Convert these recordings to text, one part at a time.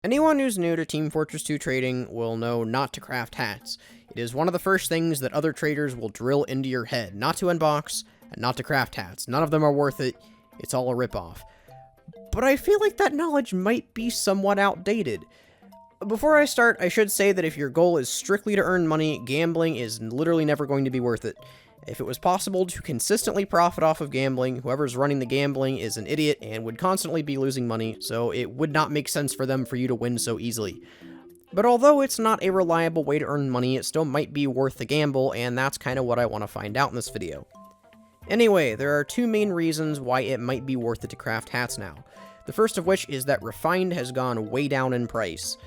Anyone who's new to Team Fortress 2 trading will know not to craft hats. It is one of the first things that other traders will drill into your head, not to unbox, and not to craft hats. None of them are worth it, it's all a ripoff. But I feel like that knowledge might be somewhat outdated. Before I start, I should say that if your goal is strictly to earn money, gambling is literally never going to be worth it. If it was possible to consistently profit off of gambling, whoever's running the gambling is an idiot and would constantly be losing money, so it would not make sense for them for you to win so easily. But although it's not a reliable way to earn money, it still might be worth the gamble, and that's kind of what I want to find out in this video. Anyway, there are two main reasons why it might be worth it to craft hats now. The first of which is that refined has gone way down in price.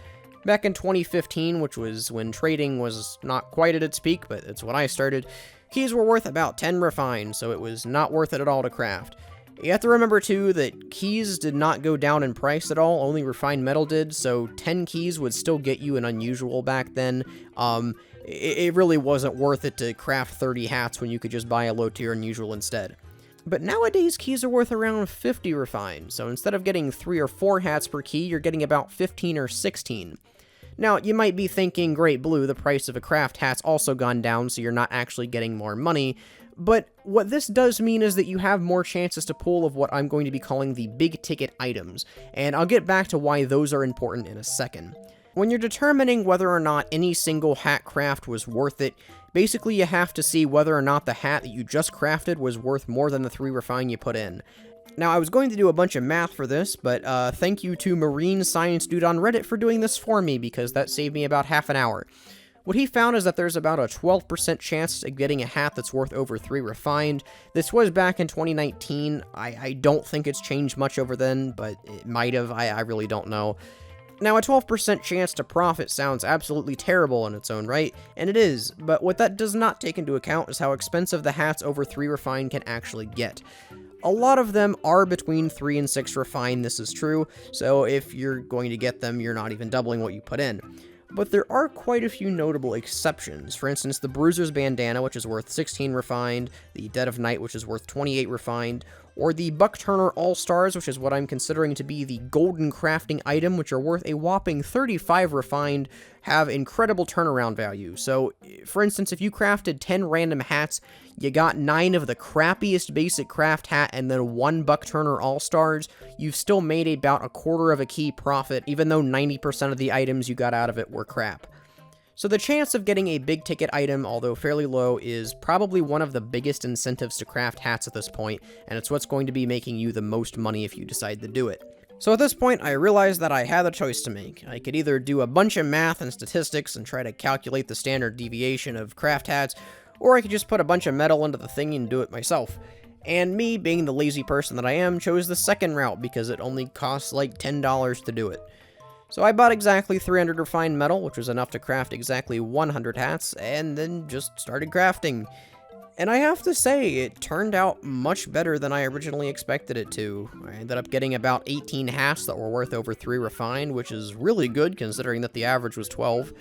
Back in 2015, which was when trading was not quite at its peak, but it's when I started, keys were worth about 10 refined, so it was not worth it at all to craft. You have to remember too that keys did not go down in price at all, only refined metal did, so 10 keys would still get you an unusual back then. It really wasn't worth it to craft 30 hats when you could just buy a low tier unusual instead. But nowadays, keys are worth around 50 refined, so instead of getting 3 or 4 hats per key, you're getting about 15 or 16. Now, you might be thinking, great blue, the price of a craft hat's also gone down, so you're not actually getting more money, but what this does mean is that you have more chances to pull of what I'm going to be calling the big ticket items, and I'll get back to why those are important in a second. When you're determining whether or not any single hat craft was worth it, basically you have to see whether or not the hat that you just crafted was worth more than the 3 refine you put in. Now, I was going to do a bunch of math for this, but thank you to Marine Science Dude on Reddit for doing this for me, because that saved me about half an hour. What he found is that there's about a 12% chance of getting a hat that's worth over 3 refined. This was back in 2019. I don't think it's changed much over then, but it might have. I really don't know. Now, a 12% chance to profit sounds absolutely terrible in its own right, and it is, but what that does not take into account is how expensive the hats over 3 refined can actually get. A lot of them are between 3 and 6 refined, this is true, so if you're going to get them, you're not even doubling what you put in. But there are quite a few notable exceptions. For instance, the Bruiser's Bandana, which is worth 16 refined, the Dead of Night, which is worth 28 refined, or the Buck Turner All-Stars, which is what I'm considering to be the golden crafting item, which are worth a whopping 35 refined, have incredible turnaround value. So, for instance, if you crafted 10 random hats, you got 9 of the crappiest basic craft hat and then 1 Buck Turner All-Stars, you've still made about a quarter of a key profit, even though 90% of the items you got out of it were crap. So the chance of getting a big ticket item, although fairly low, is probably one of the biggest incentives to craft hats at this point, and it's what's going to be making you the most money if you decide to do it. So at this point, I realized that I had a choice to make. I could either do a bunch of math and statistics and try to calculate the standard deviation of craft hats, or I could just put a bunch of metal into the thing and do it myself. And me, being the lazy person that I am, chose the second route because it only costs like $10 to do it. So I bought exactly 300 refined metal, which was enough to craft exactly 100 hats, and then just started crafting. And I have to say, it turned out much better than I originally expected it to. I ended up getting about 18 hats that were worth over 3 refined, which is really good considering that the average was 12.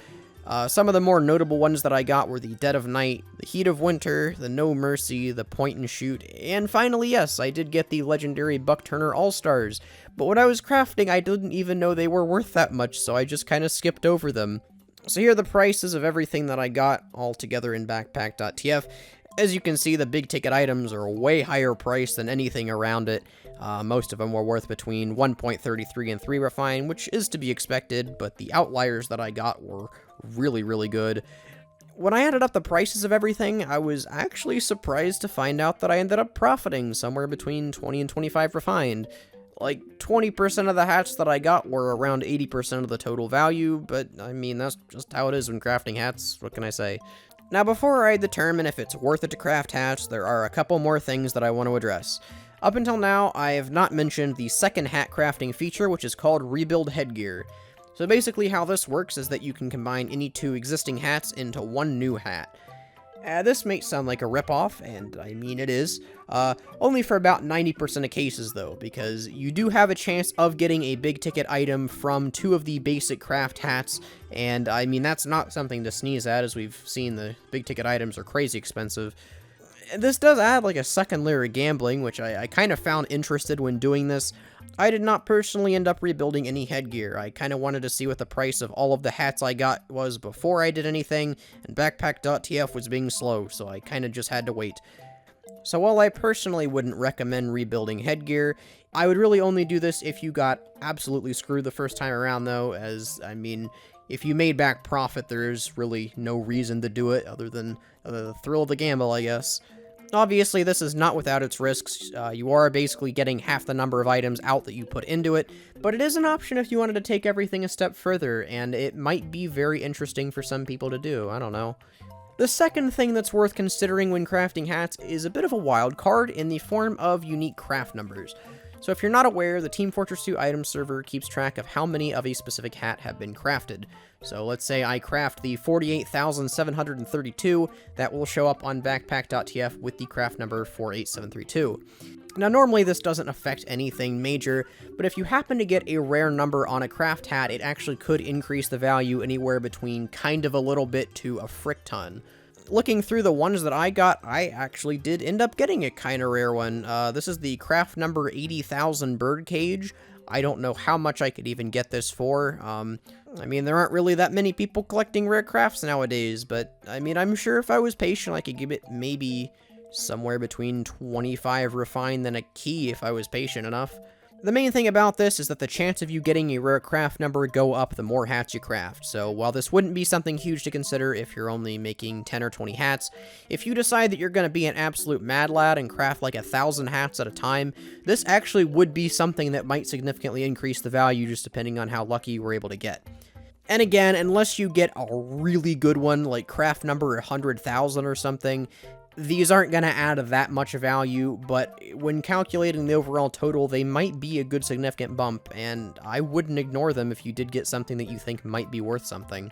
Some of the more notable ones that I got were the Dead of Night, the Heat of Winter, the No Mercy, the Point and Shoot, and finally, yes, I did get the legendary Buck Turner All-Stars, but when I was crafting, I didn't even know they were worth that much, so I just kind of skipped over them. So here are the prices of everything that I got all together in backpack.tf. As you can see, the big ticket items are way higher priced than anything around it. Most of them were worth between 1.33 and 3 refined, which is to be expected, but the outliers that I got were really, really good. When I added up the prices of everything, I was actually surprised to find out that I ended up profiting somewhere between 20 and 25 refined. Like, 20% of the hats that I got were around 80% of the total value, but I mean, that's just how it is when crafting hats, what can I say? Now, before I determine if it's worth it to craft hats, there are a couple more things that I want to address. Up until now, I have not mentioned the second hat crafting feature, which is called Rebuild Headgear. So basically how this works is that you can combine any 2 existing hats into 1 new hat. This may sound like a ripoff, and I mean it is, only for about 90% of cases though, because you do have a chance of getting a big ticket item from 2 of the basic craft hats, and I mean that's not something to sneeze at, as we've seen the big ticket items are crazy expensive. This does add like a second layer of gambling, which I kind of found interested when doing this. I did not personally end up rebuilding any headgear. I kind of wanted to see what the price of all of the hats I got was before I did anything, and backpack.tf was being slow, so I kind of just had to wait. So while I personally wouldn't recommend rebuilding headgear, I would really only do this if you got absolutely screwed the first time around though, as, I mean, if you made back profit, there's really no reason to do it other than the thrill of the gamble, I guess. Obviously, this is not without its risks. You are basically getting half the number of items out that you put into it, but it is an option if you wanted to take everything a step further, and it might be very interesting for some people to do. I don't know. The second thing that's worth considering when crafting hats is a bit of a wild card in the form of unique craft numbers. So if you're not aware, the Team Fortress 2 item server keeps track of how many of a specific hat have been crafted. So let's say I craft the 48,732, that will show up on backpack.tf with the craft number 48732. Now normally this doesn't affect anything major, but if you happen to get a rare number on a craft hat, it actually could increase the value anywhere between kind of a little bit to a frick ton. Looking through the ones that I got, I actually did end up getting a kind of rare one. This is the craft number 80,000 birdcage. I don't know how much I could even get this for. I mean, there aren't really that many people collecting rare crafts nowadays, but I mean, I'm sure if I was patient, I could give it maybe somewhere between 25 refined than a key if I was patient enough. The main thing about this is that the chance of you getting a rare craft number go up the more hats you craft, so while this wouldn't be something huge to consider if you're only making 10 or 20 hats, if you decide that you're going to be an absolute mad lad and craft like 1,000 hats at a time, this actually would be something that might significantly increase the value just depending on how lucky you were able to get. And again, unless you get a really good one, like craft number 100,000 or something, these aren't going to add that much value, but when calculating the overall total, they might be a good significant bump, and I wouldn't ignore them if you did get something that you think might be worth something.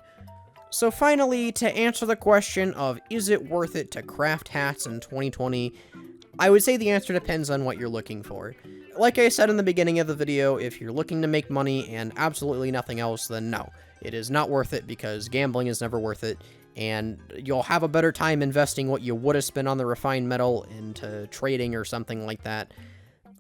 So finally, to answer the question of is it worth it to craft hats in 2020, I would say the answer depends on what you're looking for. Like I said in the beginning of the video, if you're looking to make money and absolutely nothing else, then no, it is not worth it because gambling is never worth it. And you'll have a better time investing what you would have spent on the refined metal into trading or something like that.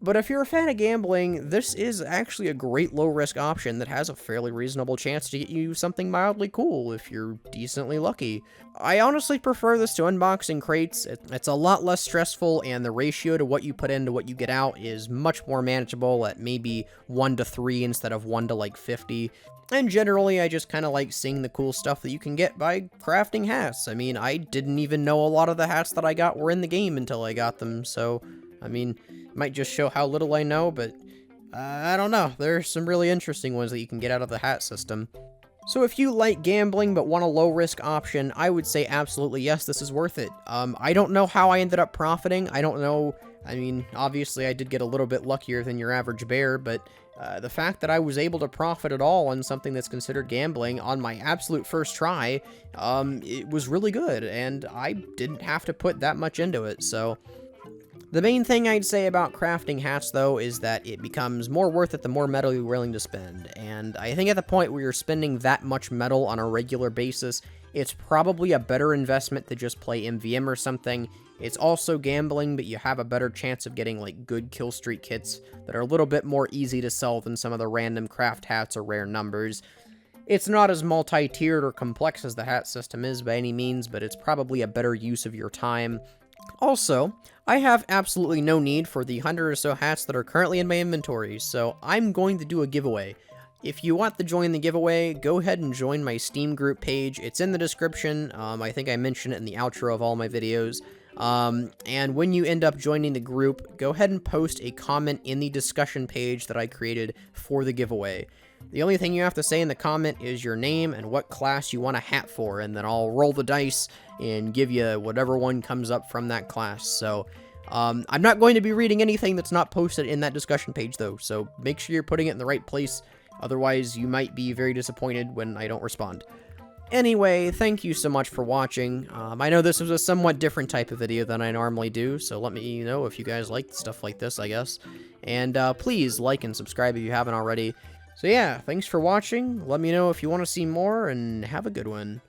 But if you're a fan of gambling, this is actually a great low-risk option that has a fairly reasonable chance to get you something mildly cool if you're decently lucky. I honestly prefer this to unboxing crates. It's a lot less stressful, and the ratio to what you put in to what you get out is much more manageable at maybe 1 to 3 instead of 1 to like 50. And generally, I just kind of like seeing the cool stuff that you can get by crafting hats. I mean, I didn't even know a lot of the hats that I got were in the game until I got them, so, I mean, it might just show how little I know, but I don't know. There are some really interesting ones that you can get out of the hat system. So if you like gambling but want a low-risk option, I would say absolutely yes, this is worth it. I don't know how I ended up profiting. I don't know. I mean, obviously I did get a little bit luckier than your average bear, but the fact that I was able to profit at all on something that's considered gambling on my absolute first try, it was really good, and I didn't have to put that much into it, so. The main thing I'd say about crafting hats, though, is that it becomes more worth it the more metal you're willing to spend, and I think at the point where you're spending that much metal on a regular basis, it's probably a better investment to just play MVM or something. It's also gambling, but you have a better chance of getting, like, good kill streak kits that are a little bit more easy to sell than some of the random craft hats or rare numbers. It's not as multi-tiered or complex as the hat system is by any means, but it's probably a better use of your time. Also, I have absolutely no need for the 100 or so hats that are currently in my inventory, so I'm going to do a giveaway. If you want to join the giveaway, go ahead and join my Steam group page. It's in the description. I think I mentioned it in the outro of all my videos. And when you end up joining the group, go ahead and post a comment in the discussion page that I created for the giveaway. The only thing you have to say in the comment is your name and what class you want a hat for, and then I'll roll the dice and give you whatever one comes up from that class. So, I'm not going to be reading anything that's not posted in that discussion page, though, so make sure you're putting it in the right place. Otherwise, you might be very disappointed when I don't respond. Anyway, thank you so much for watching. I know this was a somewhat different type of video than I normally do, so let me know if you guys like stuff like this, I guess. And please like and subscribe if you haven't already. So yeah, thanks for watching. Let me know if you want to see more, and have a good one.